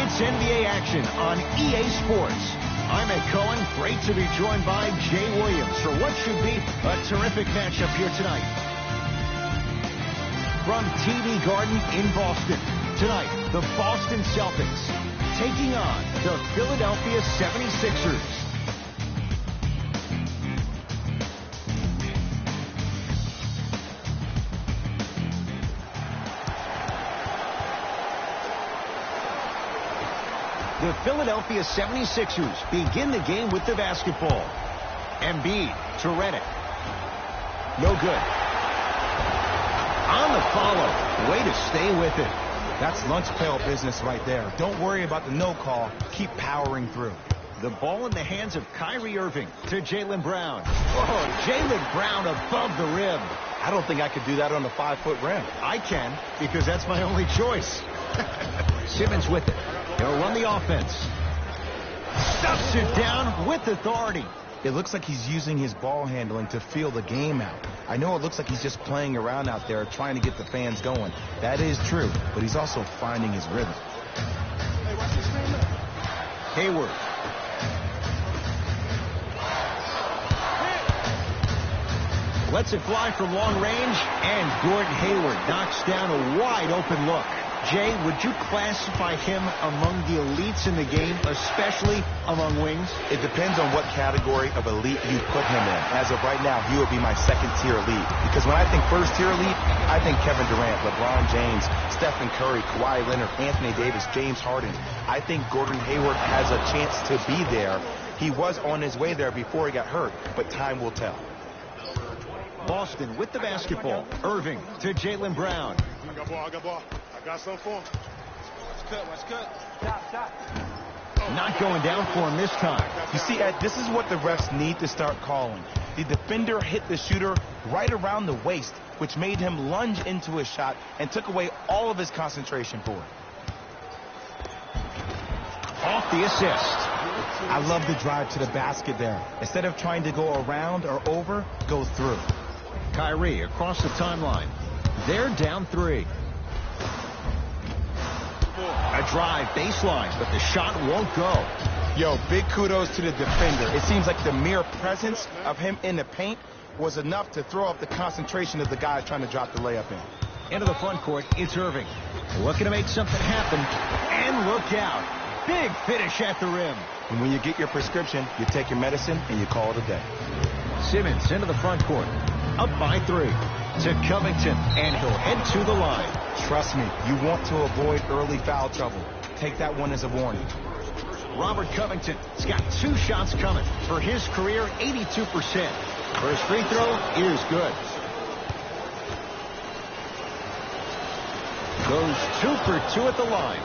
It's NBA action on EA Sports. I'm Ed Cohen. Great to be joined by Jay Williams for what should be a terrific matchup here tonight. From TD Garden in Boston, tonight, the Boston Celtics taking on the Philadelphia 76ers. The Philadelphia 76ers begin the game with the basketball. Embiid to Redick. No good. On the follow. Way to stay with it. That's lunch pail business right there. Don't worry about the no call. Keep powering through. The ball in the hands of Kyrie Irving to Jaylen Brown. Oh, Jaylen Brown above the rim. I don't think I could do that on the 5-foot rim. I can, because that's my only choice. Simmons with it. He'll run the offense. Stuffs it down with authority. It looks like he's using his ball handling to feel the game out. I know it looks like he's just playing around out there trying to get the fans going. That is true, but he's also finding his rhythm. Hayward. Lets it fly from long range, and Gordon Hayward knocks down a wide open look. Jay, would you classify him among the elites in the game, especially among wings? It depends on what category of elite you put him in. As of right now, he would be my second-tier elite. Because when I think first-tier elite, I think Kevin Durant, LeBron James, Stephen Curry, Kawhi Leonard, Anthony Davis, James Harden. I think Gordon Hayward has a chance to be there. He was on his way there before he got hurt, but time will tell. Boston with the basketball. Irving to Jaylen Brown. I got ball. I got something for him. What's good? Stop. Not going down for him this time. You see, Ed, this is what the refs need to start calling. The defender hit the shooter right around the waist, which made him lunge into his shot and took away all of his concentration for it. Off the assist. I love the drive to the basket there. Instead of trying to go around or over, go through. Kyrie across the timeline. They're down 3. A drive baseline, but the shot won't go. Yo, big kudos to the defender. It seems like the mere presence of him in the paint was enough to throw up the concentration of the guy trying to drop the layup in. Into the front court, it's Irving. Looking to make something happen. And look out. Big finish at the rim. And when you get your prescription, you take your medicine and you call it a day. Simmons into the front court. Up by 3. To Covington, and he'll head to the line. Trust me, you want to avoid early foul trouble. Take that one as a warning. Robert Covington has got 2 shots coming. For his career, 82%. First free throw is good. Goes 2 for 2 at the line.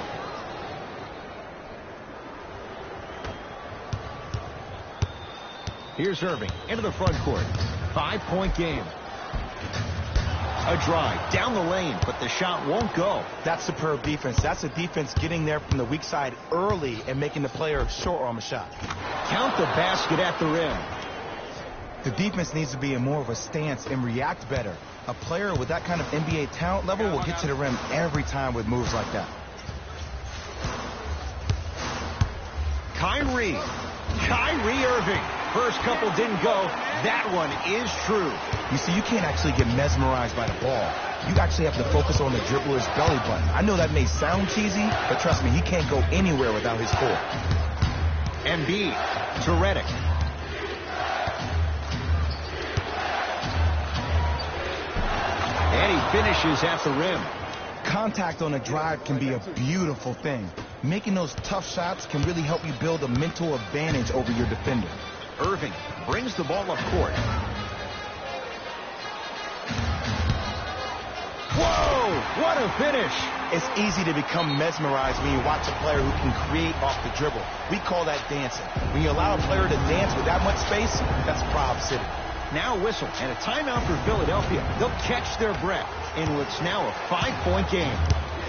Here's Irving into the front court. 5-point game. A drive down the lane, but the shot won't go. That's superb defense. That's a defense getting there from the weak side early and making the player short arm a shot. Count the basket at the rim. The defense needs to be in more of a stance and react better. A player with that kind of NBA talent level will get to the rim every time with moves like that. Kyrie Irving. First couple didn't go. That one is true. You see, you can't actually get mesmerized by the ball. You actually have to focus on the dribbler's belly button. I know that may sound cheesy, but trust me, he can't go anywhere without his core. Embiid to Redick. And he finishes at the rim. Contact on a drive can be a beautiful thing. Making those tough shots can really help you build a mental advantage over your defender. Irving brings the ball up court. Whoa, what a finish. It's easy to become mesmerized when you watch a player who can create off the dribble. We call that dancing. When you allow a player to dance with that much space, that's Prob City. Now a whistle and a timeout for Philadelphia. They'll catch their breath in what's now a 5-point game.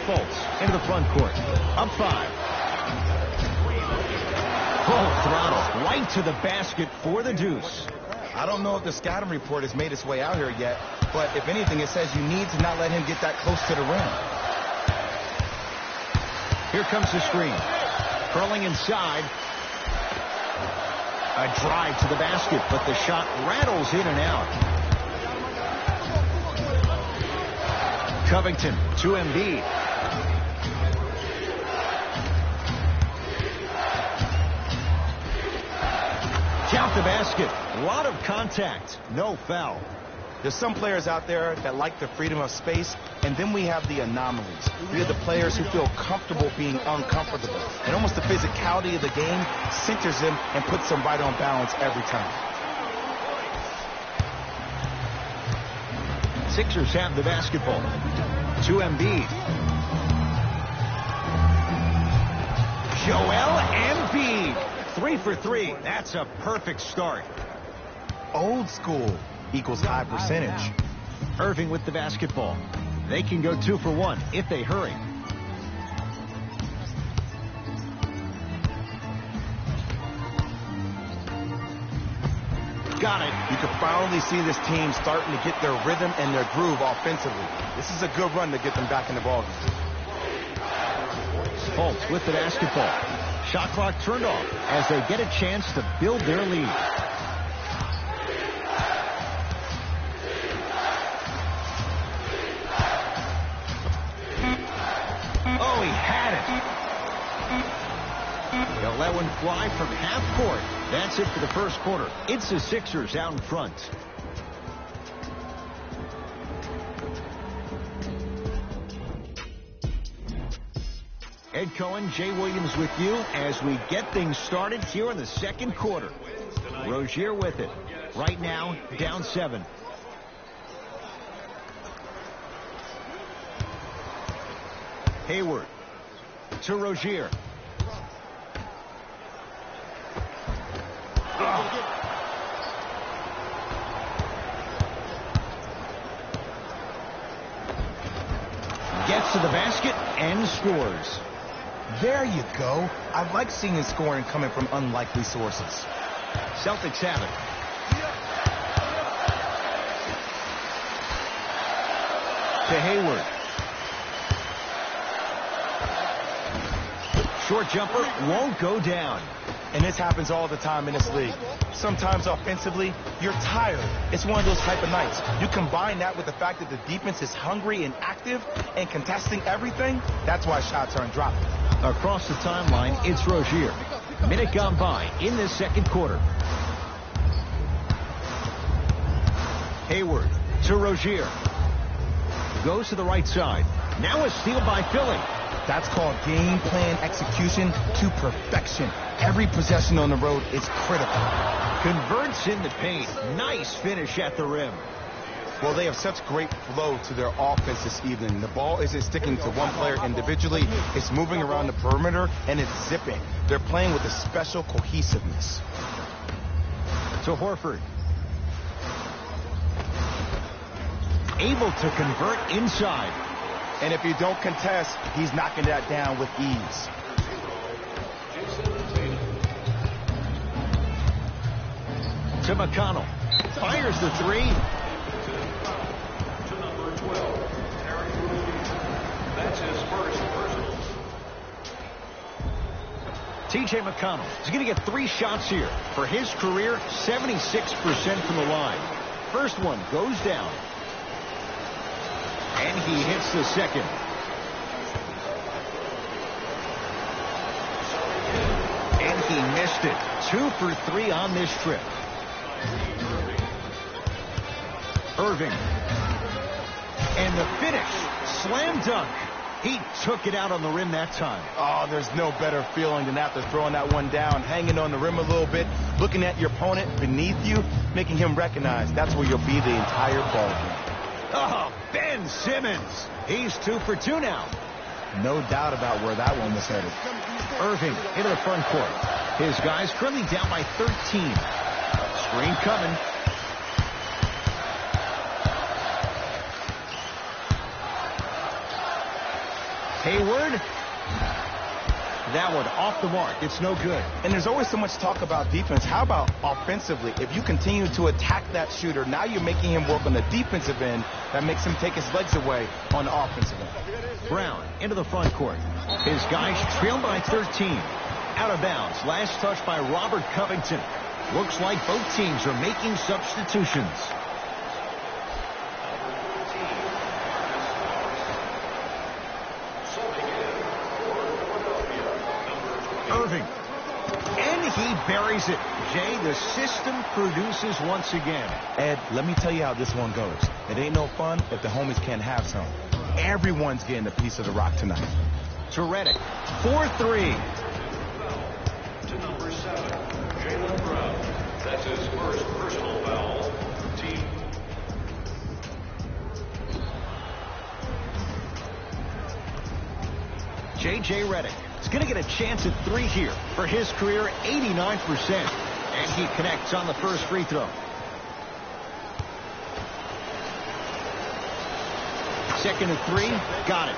Fultz into the front court. Up 5. Full throttle right to the basket for the deuce. I don't know if the scouting report has made its way out here yet, but if anything, it says you need to not let him get that close to the rim. Here comes the screen. Curling inside. A drive to the basket, but the shot rattles in and out. Covington to Embiid. Count the basket. A lot of contact. No foul. There's some players out there that like the freedom of space, and then we have the anomalies. We have the players who feel comfortable being uncomfortable. And almost the physicality of the game centers them and puts them right on balance every time. Sixers have the basketball. To Embiid. Joel Embiid. 3 for 3. That's a perfect start. Old school equals high percentage. Irving with the basketball. They can go 2 for 1 if they hurry. Got it. You can finally see this team starting to get their rhythm and their groove offensively. This is a good run to get them back in the ballgame. Fultz with the basketball. Shot clock turned off as they get a chance to build their lead. Oh, he had it. They'll let one fly from half court. That's it for the first quarter. It's the Sixers out in front. Ed Cohen, Jay Williams with you as we get things started here in the second quarter. Rozier with it. Right now, down 7. Hayward to Rozier. Gets to the basket and scores. There you go. I like seeing the scoring coming from unlikely sources. Celtics have it. To Hayward. Short jumper won't go down. And this happens all the time in this league. Sometimes offensively, you're tired. It's one of those type of nights. You combine that with the fact that the defense is hungry and active and contesting everything, that's why shots aren't dropping. Across the timeline, it's Rozier. Minute gone by in this second quarter. Hayward to Rozier. Goes to the right side. Now a steal by Philly. That's called game plan execution to perfection. Every possession on the road is critical. Converts in the paint. Nice finish at the rim. Well, they have such great flow to their offense this evening. The ball isn't sticking to one player individually. It's moving around the perimeter, and it's zipping. They're playing with a special cohesiveness. To Horford. Able to convert inside. And if you don't contest, he's knocking that down with ease. To McConnell. Fires the 3. To number 12, that's his first personal. T.J. McConnell is going to get 3 shots here. For his career, 76% from the line. First one goes down. And he hits the second. And he missed it. 2 for 3 on this trip. Irving. And the finish. Slam dunk. He took it out on the rim that time. Oh, there's no better feeling than after throwing that one down, hanging on the rim a little bit, looking at your opponent beneath you, making him recognize that's where you'll be the entire ballgame. Oh, Ben Simmons. He's 2 for 2 now. No doubt about where that one was headed. Irving into the front court. His guys currently down by 13. Screen coming. Hayward. That one off the mark. It's no good. And there's always so much talk about defense. How about offensively? If you continue to attack that shooter, now you're making him work on the defensive end. That makes him take his legs away on the offensive end. Brown into the front court. His guys trail by 13. Out of bounds. Last touch by Robert Covington. Looks like both teams are making substitutions. Irving. And he buries it. Jay, the system produces once again. Ed, let me tell you how this one goes. It ain't no fun if the homies can't have some. Everyone's getting a piece of the rock tonight. To Redick. 4-3. To number 7, Jaylen Brown. That's his first personal foul. Team. J.J. Redick is going to get a chance at 3 here for his career 89%. And he connects on the first free throw. Second and 3. Got it.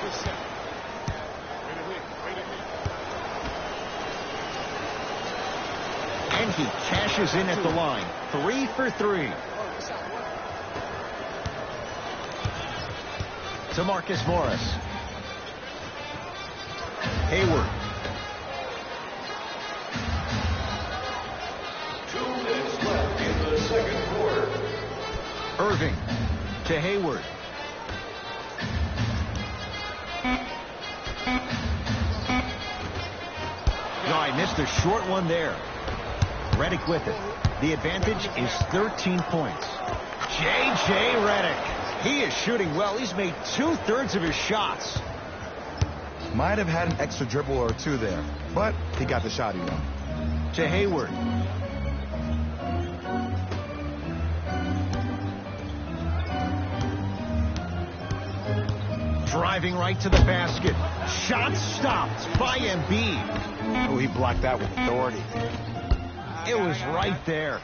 And he cashes in at the line. 3 for 3. To Marcus Morris. Hayward. 2 minutes left in the second quarter. Irving to Hayward. No, I missed a short one there. Redick with it. The advantage is 13 points. J.J. Redick. He is shooting well. He's made 2/3 of his shots. Might have had an extra dribble or two there, but he got the shot he wanted. To Hayward. Driving right to the basket. Shot stopped by Embiid. Oh, he blocked that with authority. It was right there.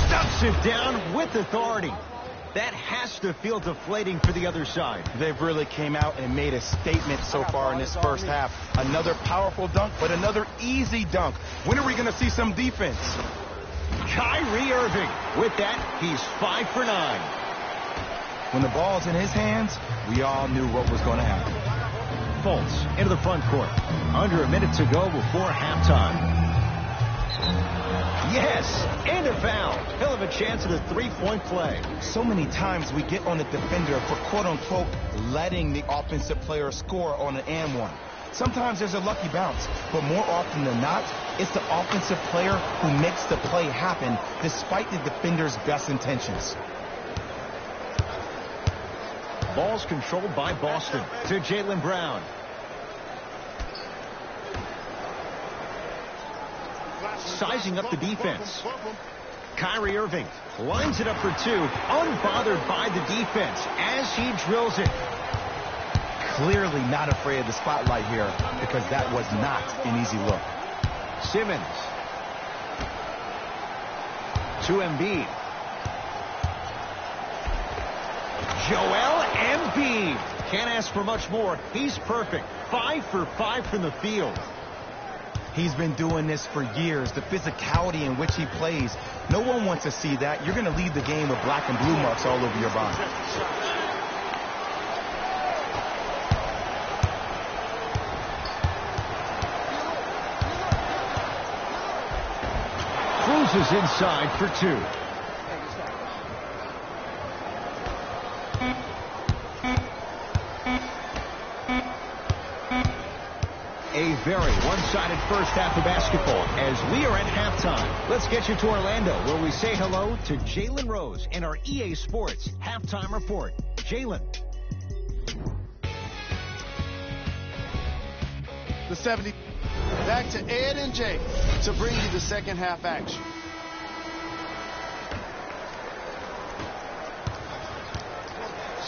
Stuffs it down with authority. That has to feel deflating for the other side. They've really came out and made a statement so far in this first half. Another powerful dunk, but another easy dunk. When are we going to see some defense? Kyrie Irving. With that, he's 5 for 9. When the ball's in his hands, we all knew what was going to happen. Fultz into the front court. Under a minute to go before halftime. Yes, and a foul. He'll have a chance at a 3-point play. So many times we get on the defender for quote-unquote letting the offensive player score on an and one. Sometimes there's a lucky bounce, but more often than not, it's the offensive player who makes the play happen despite the defender's best intentions. Ball's controlled by Boston to Jaylen Brown. Sizing up the defense. Kyrie Irving lines it up for 2, unbothered by the defense as he drills it. Clearly not afraid of the spotlight here because that was not an easy look. Simmons to Embiid. Joel Embiid. Can't ask for much more. He's perfect. 5 for 5 from the field. He's been doing this for years. The physicality in which he plays. No one wants to see that. You're going to lead the game with black and blue marks all over your body. Cruises inside for 2. A very one-sided first half of basketball as we are at halftime. Let's get you to Orlando where we say hello to Jalen Rose in our EA Sports Halftime Report. Jalen. The 70. Back to Ed and Jay to bring you the second half action.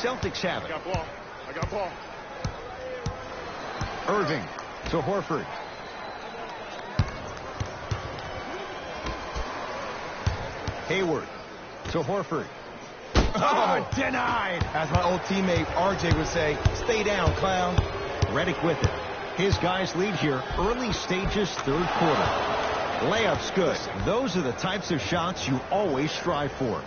Celtics have I it. got ball. I got ball. Irving to Horford. Hayward to Horford. Oh, denied. As my old teammate RJ would say, stay down, clown. Reddick with it. His guys lead here, early stages, third quarter. Layup's good. Those are the types of shots you always strive for.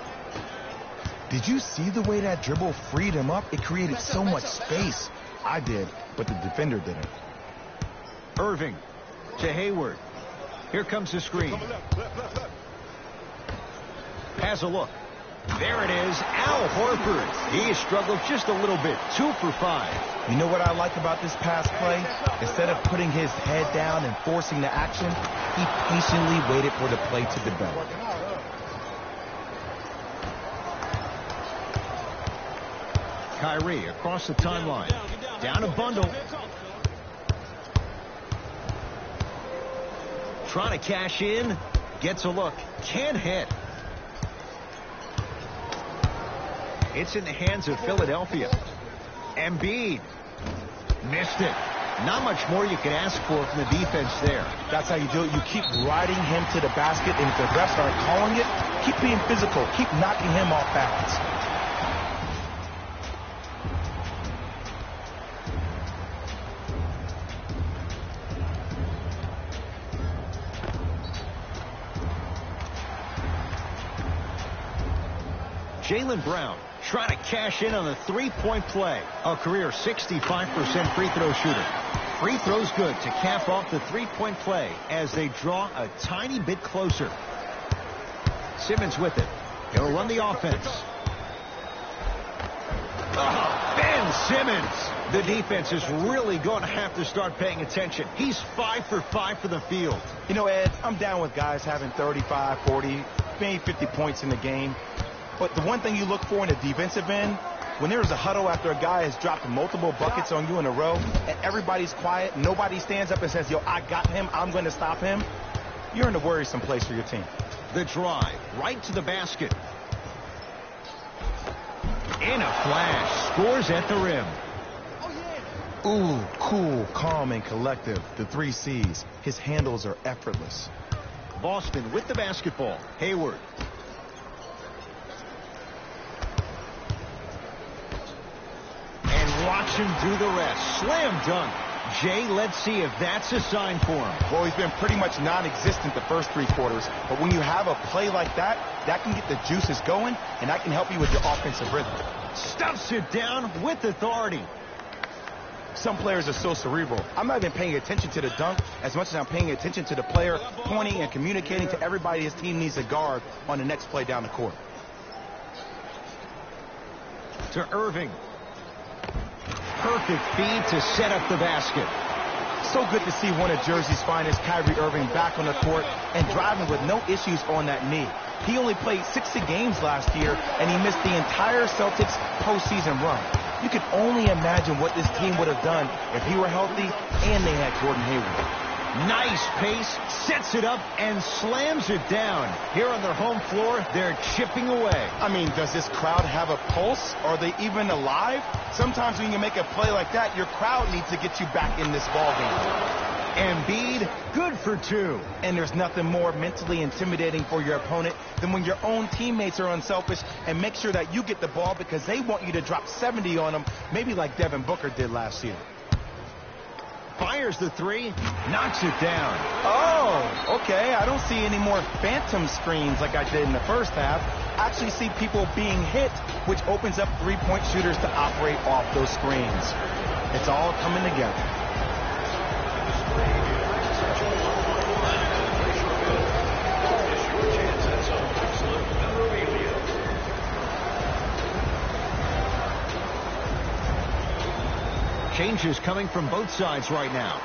Did you see the way that dribble freed him up? It created so much space. I did, but the defender didn't. Irving to Hayward. Here comes the screen. Has a look. There it is, Al Horford. He has struggled just a little bit, 2 for 5. You know what I like about this pass play? Instead of putting his head down and forcing the action, he patiently waited for the play to develop. Kyrie across the timeline. Down a bundle. Trying to cash in. Gets a look. Can't hit. It's in the hands of Philadelphia. Embiid. Missed it. Not much more you can ask for from the defense there. That's how you do it. You keep riding him to the basket, and if the refs aren't calling it, keep being physical. Keep knocking him off balance. Jaylen Brown trying to cash in on the three-point play. A career 65% free throw shooter. Free throws good to cap off the three-point play as they draw a tiny bit closer. Simmons with it. He'll run the offense. Oh, Ben Simmons. The defense is really going to have to start paying attention. He's 5 for 5 for the field. You know, Ed, I'm down with guys having 35, 40, maybe 50 points in the game. But the one thing you look for in a defensive end, when there's a huddle after a guy has dropped multiple buckets on you in a row, and everybody's quiet, nobody stands up and says, yo, I got him, I'm going to stop him, you're in a worrisome place for your team. The drive, right to the basket. In a flash, scores at the rim. Ooh, cool, calm, and collective. The 3 C's. His handles are effortless. Boston with the basketball. Hayward. And watch him do the rest. Slam dunk. Jay, let's see if that's a sign for him. Well, he's been pretty much non-existent the first 3 quarters. But when you have a play like that, that can get the juices going, and that can help you with your offensive rhythm. Stuffs it down with authority. Some players are so cerebral. I'm not even paying attention to the dunk as much as I'm paying attention to the player pointing and communicating to everybody his team needs a guard on the next play down the court. To Irving. Perfect feed to set up the basket. So good to see one of Jersey's finest, Kyrie Irving, back on the court and driving with no issues on that knee. He only played 60 games last year, and he missed the entire Celtics postseason run. You can only imagine what this team would have done if he were healthy and they had Gordon Hayward. Nice pace, sets it up, and slams it down. Here on their home floor, they're chipping away. I mean, does this crowd have a pulse? Are they even alive? Sometimes when you make a play like that, your crowd needs to get you back in this ballgame. Embiid, good for 2. And there's nothing more mentally intimidating for your opponent than when your own teammates are unselfish and make sure that you get the ball because they want you to drop 70 on them, maybe like Devin Booker did last year. Fires the 3, knocks it down. Oh, okay. I don't see any more phantom screens like I did in the first half. I actually see people being hit, which opens up three-point shooters to operate off those screens. It's all coming together. Changes coming from both sides right now.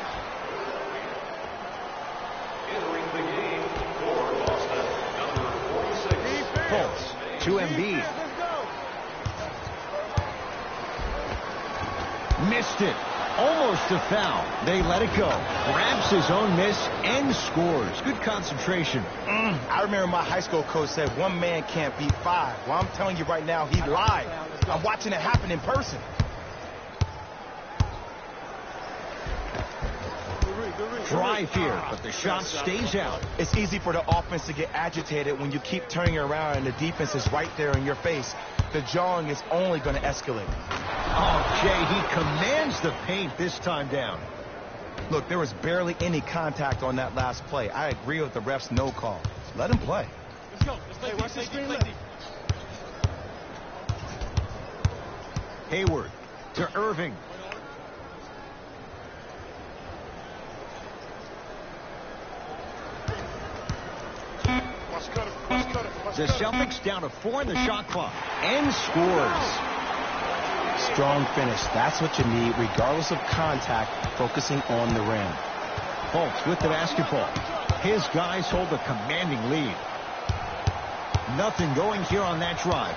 Entering the game for Boston, number 46. Pulse to Embiid. Missed it. Almost a foul. They let it go. Grabs his own miss and scores. Good concentration. I remember my high school coach said one man can't beat 5. Well, I'm telling you right now, he lied. I'm watching it happen in person. Drive here, but the shot stays out. It's easy for the offense to get agitated when you keep turning around and the defense is right there in your face. The jawing is only going to escalate. Oh, Jay, he commands the paint this time down. Look, there was barely any contact on that last play. I agree with the ref's no call. Let him play. Let's go. Let's play. Watch this screen left. Hayward to Irving. The Celtics down to 4 in the shot clock and scores. Strong finish. That's what you need, regardless of contact, focusing on the rim. Fultz with the basketball. His guys hold a commanding lead. Nothing going here on that drive.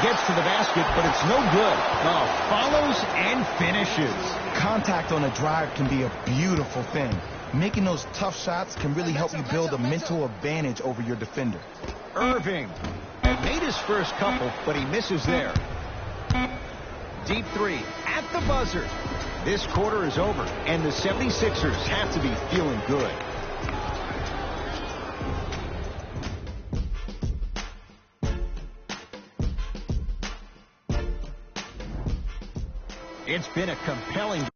Gets to the basket, but it's no good. Follows and finishes. Contact on a drive can be a beautiful thing. Making those tough shots can really help you build a mental advantage over your defender. Irving had made his first couple, but he misses there. Deep three at the buzzer. This quarter is over, and the 76ers have to be feeling good. It's been a compelling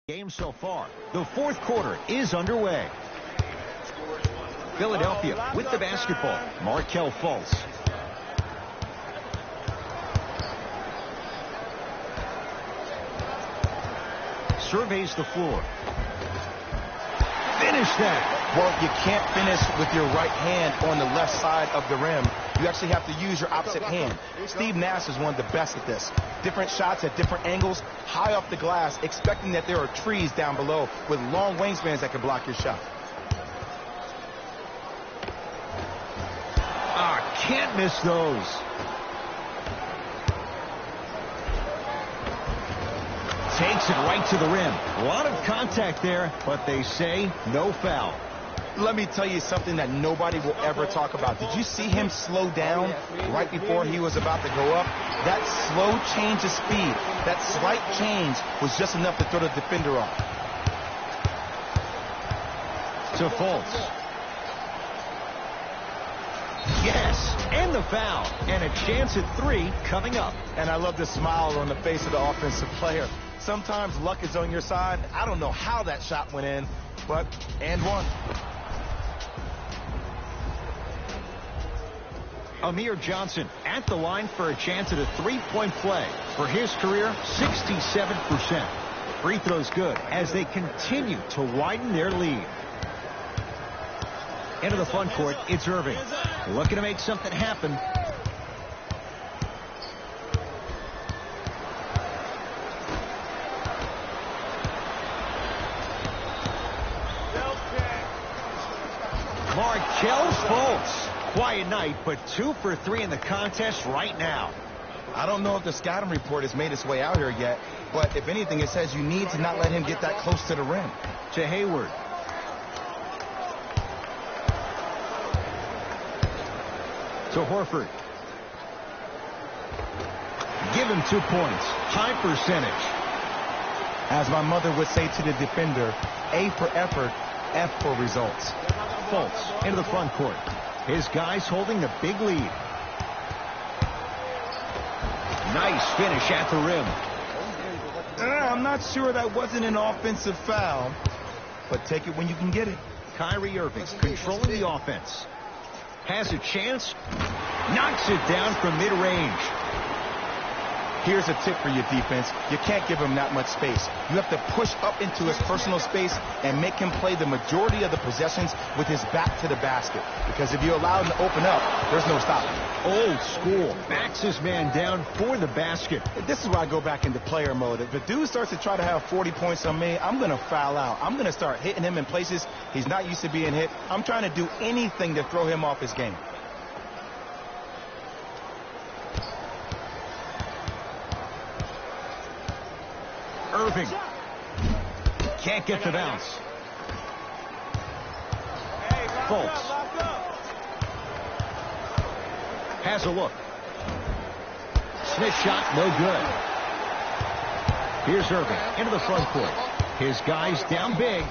game so far. The fourth quarter is underway. Philadelphia with the basketball. Markelle Fultz. Surveys the floor. Finish that. Well, you can't finish with your right hand on the left side of the rim. You actually have to use your opposite hand. Steve Nash is one of the best at this. Different shots at different angles, high off the glass, expecting that there are trees down below with long wingspans that can block your shot. Can't miss those. Takes it right to the rim. A lot of contact there, but they say no foul. Let me tell you something that nobody will ever talk about. Did you see him slow down right before he was about to go up? That slow change of speed, that slight change was just enough to throw the defender off. To Fultz. Yes, and the foul. And a chance at 3 coming up. And I love the smile on the face of the offensive player. Sometimes luck is on your side. I don't know how that shot went in, but and one. Amir Johnson at the line for a chance at a three-point play. For his career, 67%. Free throws good as they continue to widen their lead. Into the front court, it's Irving. Looking to make something happen. Markelle Fultz. Quiet night, but 2 for 3 in the contest right now. I don't know if the scouting report has made its way out here yet, but if anything, it says you need to not let him get that close to the rim. To Hayward. To Horford. Give him 2 points. High percentage. As my mother would say to the defender, A for effort, F for results. Fultz into the front court. His guys holding the big lead. Nice finish at the rim. I'm not sure that wasn't an offensive foul, but take it when you can get it. Kyrie Irving controlling the offense. Has a chance. Knocks it down from mid-range. Here's a tip for your defense. You can't give him that much space. You have to push up into his personal space and make him play the majority of the possessions with his back to the basket. Because if you allow him to open up, there's no stopping. Old school. Backs his man down for the basket. This is where I go back into player mode. If a dude starts to try to have 40 points on me, I'm going to foul out. I'm going to start hitting him in places he's not used to being hit. I'm trying to do anything to throw him off his game. Irving. Can't get the bounce. Fultz. Has a look. Smith shot, no good. Here's Irving into the front court. His guys down big.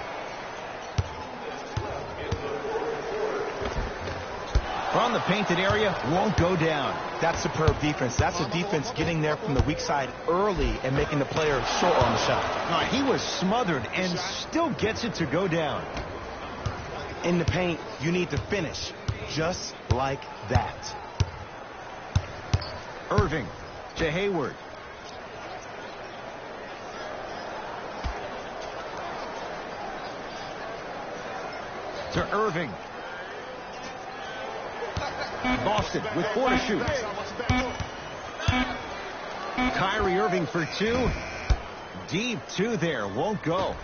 From the painted area, won't go down. That's superb defense. That's a defense getting there from the weak side early and making the player short on the shot. He was smothered and still gets it to go down. In the paint, you need to finish just like that. Irving to Hayward. To Irving. Boston with 4 to shoot. Kyrie Irving for 2. Deep 2 there. Won't go.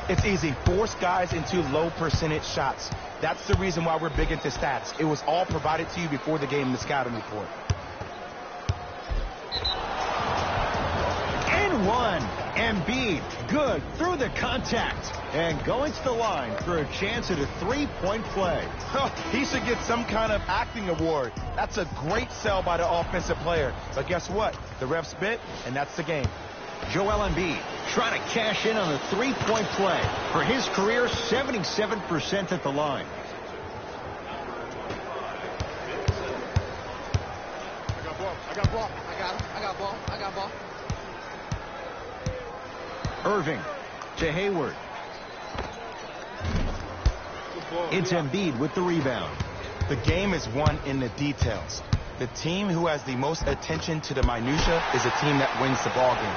It's easy. Force guys into low percentage shots. That's the reason why we're big into stats. It was all provided to you before the game in the scouting report. And one. Embiid. Good. Through the contact. And going to the line for a chance at a 3-point play. He should get some kind of acting award. That's a great sell by the offensive player. But guess what? The refs bit, and that's the game. Joel Embiid trying to cash in on a 3-point play. For his career, 77% at the line. I got ball. I got ball. Irving to Hayward. It's Embiid with the rebound. The game is won in the details. The team who has the most attention to the minutia is a team that wins the ball game.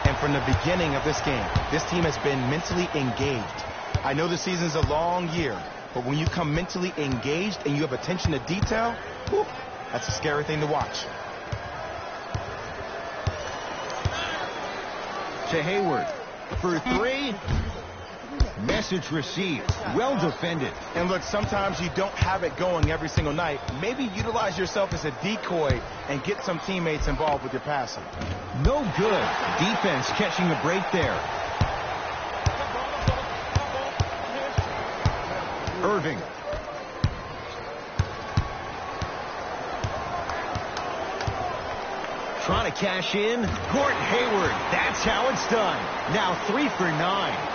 And from the beginning of this game, this team has been mentally engaged. I know the season's a long year, but when you come mentally engaged and you have attention to detail, whew, that's a scary thing to watch. To Hayward for 3. Message received. Well defended. And look, sometimes you don't have it going every single night. Maybe utilize yourself as a decoy and get some teammates involved with your passing. No good. Defense catching a break there. Irving. Trying to cash in. Gordon Hayward. That's how it's done. Now 3 for 9.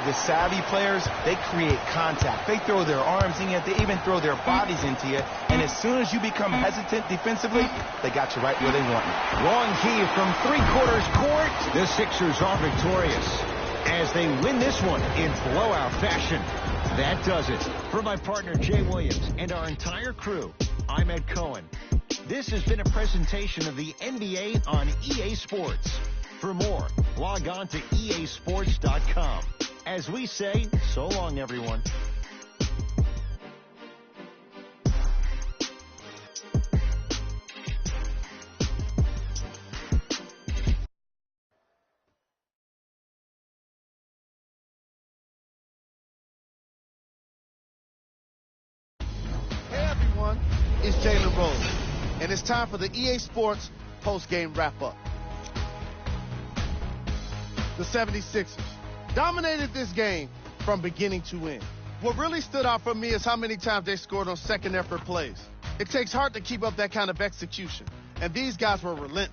The savvy players, they create contact. They throw their arms in you. They even throw their bodies into you. And as soon as you become hesitant defensively, they got you right where they want you. Long key from 3/4 court. The Sixers are victorious as they win this one in blowout fashion. That does it. For my partner, Jay Williams, and our entire crew, I'm Ed Cohen. This has been a presentation of the NBA on EA Sports. For more, log on to easports.com. As we say, so long, everyone. Hey, everyone. It's Jalen Rose, and it's time for the EA Sports post-game wrap-up. The 76ers dominated this game from beginning to end. What really stood out for me is how many times they scored on second effort plays. It takes heart to keep up that kind of execution, and these guys were relentless.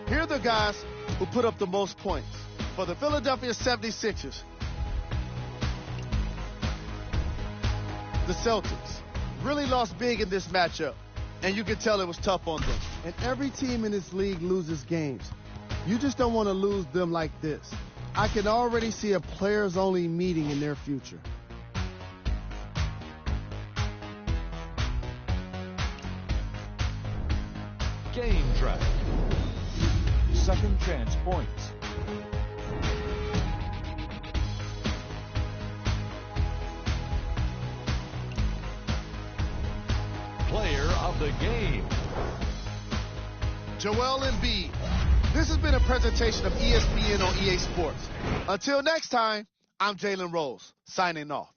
Here are the guys who put up the most points. For the Philadelphia 76ers, the Celtics really lost big in this matchup, and you can tell it was tough on them. And every team in this league loses games. You just don't want to lose them like this. I can already see a players-only meeting in their future. Game track. Second chance points. Player of the game. Joel Embiid. This has been a presentation of ESPN on EA Sports. Until next time, I'm Jalen Rose, signing off.